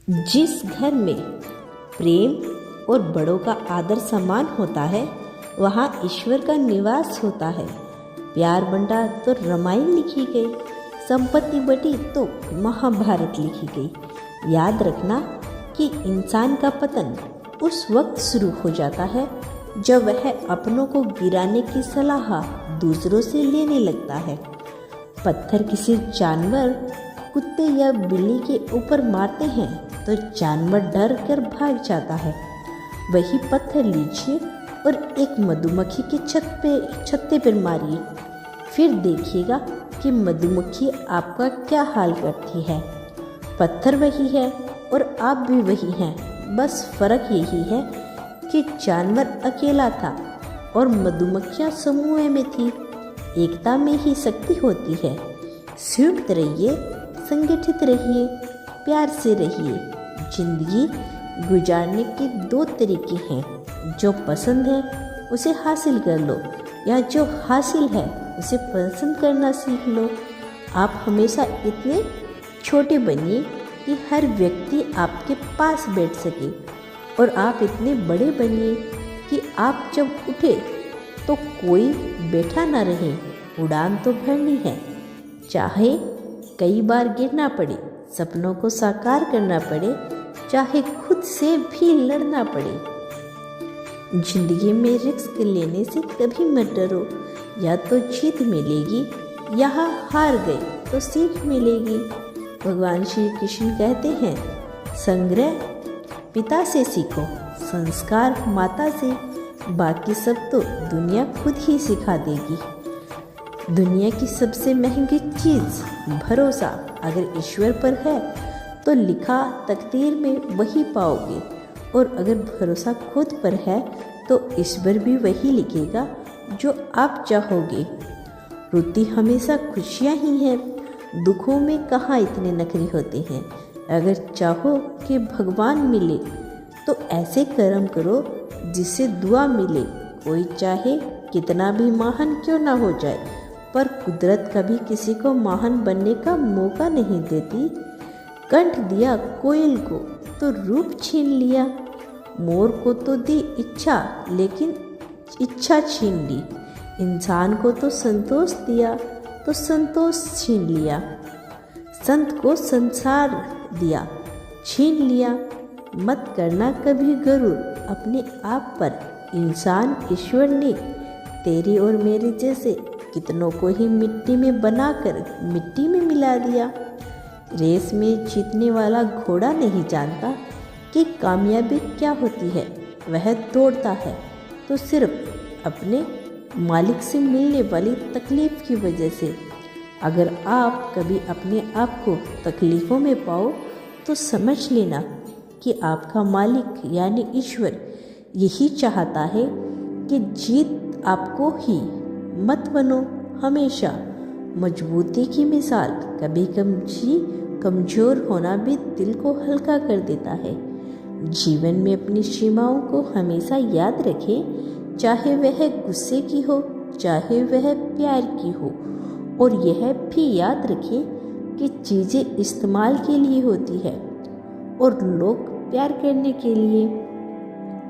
जिस घर में प्रेम और बड़ों का आदर सम्मान होता है वहाँ ईश्वर का निवास होता है। प्यार बंटा तो रामायण लिखी गई, संपत्ति बटी तो महाभारत लिखी गई। याद रखना कि इंसान का पतन उस वक्त शुरू हो जाता है जब वह अपनों को गिराने की सलाह दूसरों से लेने लगता है। पत्थर किसी जानवर, कुत्ते या बिल्ली के ऊपर मारते हैं तो जानवर डर कर भाग जाता है। वही पत्थर लीजिए और एक मधुमक्खी के छत्ते पर मारिए, फिर देखिएगा कि मधुमक्खी आपका क्या हाल करती है। पत्थर वही है और आप भी वही हैं, बस फर्क यही है कि जानवर अकेला था और मधुमक्खियाँ समूह में थी। एकता में ही शक्ति होती है। संयुक्त रहिए, संगठित रहिए, प्यार से रहिए। जिंदगी गुजारने के दो तरीके हैं, जो पसंद है उसे हासिल कर लो या जो हासिल है उसे पसंद करना सीख लो। आप हमेशा इतने छोटे बनिए कि हर व्यक्ति आपके पास बैठ सके और आप इतने बड़े बनिए कि आप जब उठे तो कोई बैठा ना रहे। उड़ान तो भरनी है, चाहे कई बार गिरना पड़े, सपनों को साकार करना पड़े, चाहे खुद से भी लड़ना पड़े। जिंदगी में रिस्क लेने से कभी मत डरो, या तो जीत मिलेगी या हार गए तो सीख मिलेगी। भगवान श्री कृष्ण कहते हैं, संग्रह पिता से सीखो, संस्कार माता से, बाकी सब तो दुनिया खुद ही सिखा देगी। दुनिया की सबसे महंगी चीज़ भरोसा अगर ईश्वर पर है तो लिखा तकदीर में वही पाओगे, और अगर भरोसा खुद पर है तो ईश्वर भी वही लिखेगा जो आप चाहोगे। रोती हमेशा खुशियाँ ही हैं, दुखों में कहाँ इतने नखरे होते हैं। अगर चाहो कि भगवान मिले तो ऐसे कर्म करो जिससे दुआ मिले। कोई चाहे कितना भी महान क्यों ना हो जाए, पर कुदरत कभी किसी को महान बनने का मौका नहीं देती। कंठ दिया कोयल को तो रूप छीन लिया, मोर को तो दी इच्छा लेकिन इच्छा छीन ली। इंसान को तो संतोष दिया तो संतोष छीन लिया। संत को संसार दिया, छीन लिया। मत करना कभी गरूर अपने आप पर। इंसान ईश्वर ने तेरे और मेरे जैसे कितनों को ही मिट्टी में बनाकर मिट्टी में मिला दिया। रेस में जीतने वाला घोड़ा नहीं जानता कि कामयाबी क्या होती है। वह दौड़ता है तो सिर्फ अपने मालिक से मिलने वाली तकलीफ की वजह से। अगर आप कभी अपने आप को तकलीफ़ों में पाओ तो समझ लेना कि आपका मालिक यानी ईश्वर यही चाहता है कि जीत आपको ही। मत बनो हमेशा मजबूती की मिसाल। कभी कमज़ोर होना भी दिल को हल्का कर देता है। जीवन में अपनी सीमाओं को हमेशा याद रखें, चाहे वह गुस्से की हो चाहे वह प्यार की हो। और यह भी याद रखें कि चीज़ें इस्तेमाल के लिए होती है और लोग प्यार करने के लिए।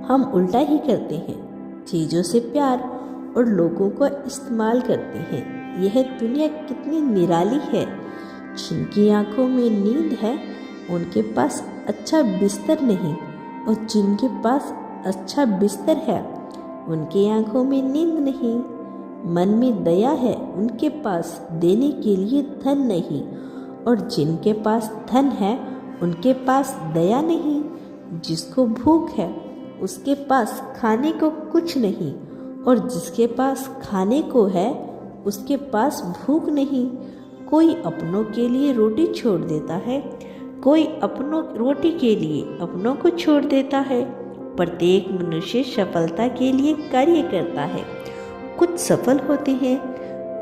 हम उल्टा ही करते हैं, चीज़ों से प्यार और लोगों को इस्तेमाल करते हैं। यह दुनिया कितनी निराली है। जिनकी आंखों में नींद है उनके पास अच्छा बिस्तर नहीं, और जिनके पास अच्छा बिस्तर है उनकी आंखों में नींद नहीं। मन में दया है उनके पास देने के लिए धन नहीं, और जिनके पास धन है उनके पास दया नहीं। जिसको भूख है उसके पास खाने को कुछ नहीं, और जिसके पास खाने को है उसके पास भूख नहीं। कोई अपनों के लिए रोटी छोड़ देता है, कोई अपनों रोटी के लिए अपनों को छोड़ देता है। प्रत्येक मनुष्य सफलता के लिए कार्य करता है। कुछ सफल होते हैं,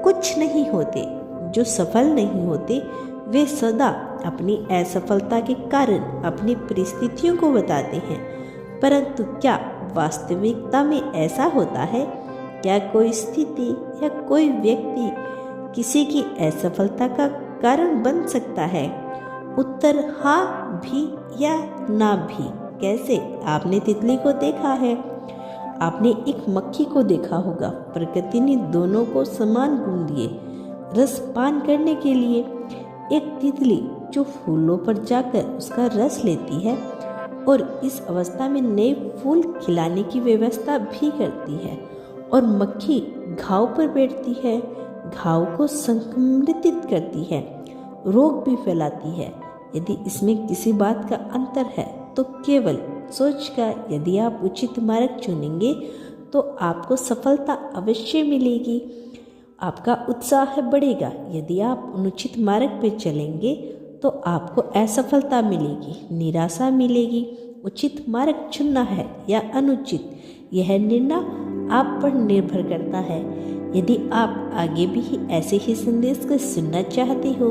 कुछ नहीं होते। जो सफल नहीं होते वे सदा अपनी असफलता के कारण अपनी परिस्थितियों को बताते हैं। परंतु क्या वास्तविकता में ऐसा होता है? क्या कोई स्थिति या कोई व्यक्ति किसी की असफलता का कारण बन सकता है? उत्तर हाँ भी या ना भी। कैसे? आपने तितली को देखा है, आपने एक मक्खी को देखा होगा। प्रकृति ने दोनों को समान गुण दिए रस पान करने के लिए। एक तितली जो फूलों पर जाकर उसका रस लेती है और इस अवस्था में नए फूल खिलाने की व्यवस्था भी करती है, और मक्खी घाव पर बैठती है, घाव को संक्रमित करती है, रोग भी फैलाती है। यदि इसमें किसी बात का अंतर है तो केवल सोच का। यदि आप उचित मार्ग चुनेंगे तो आपको सफलता अवश्य मिलेगी, आपका उत्साह बढ़ेगा। यदि आप अनुचित मार्ग पर चलेंगे तो आपको असफलता मिलेगी, निराशा मिलेगी। उचित मार्ग चुनना है या अनुचित, यह निर्णय आप पर निर्भर करता है। यदि आप आगे भी ऐसे ही संदेश को सुनना चाहते हो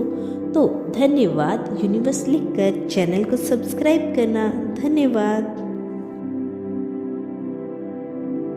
तो धन्यवाद यूनिवर्स लिखकर चैनल को सब्सक्राइब करना। धन्यवाद।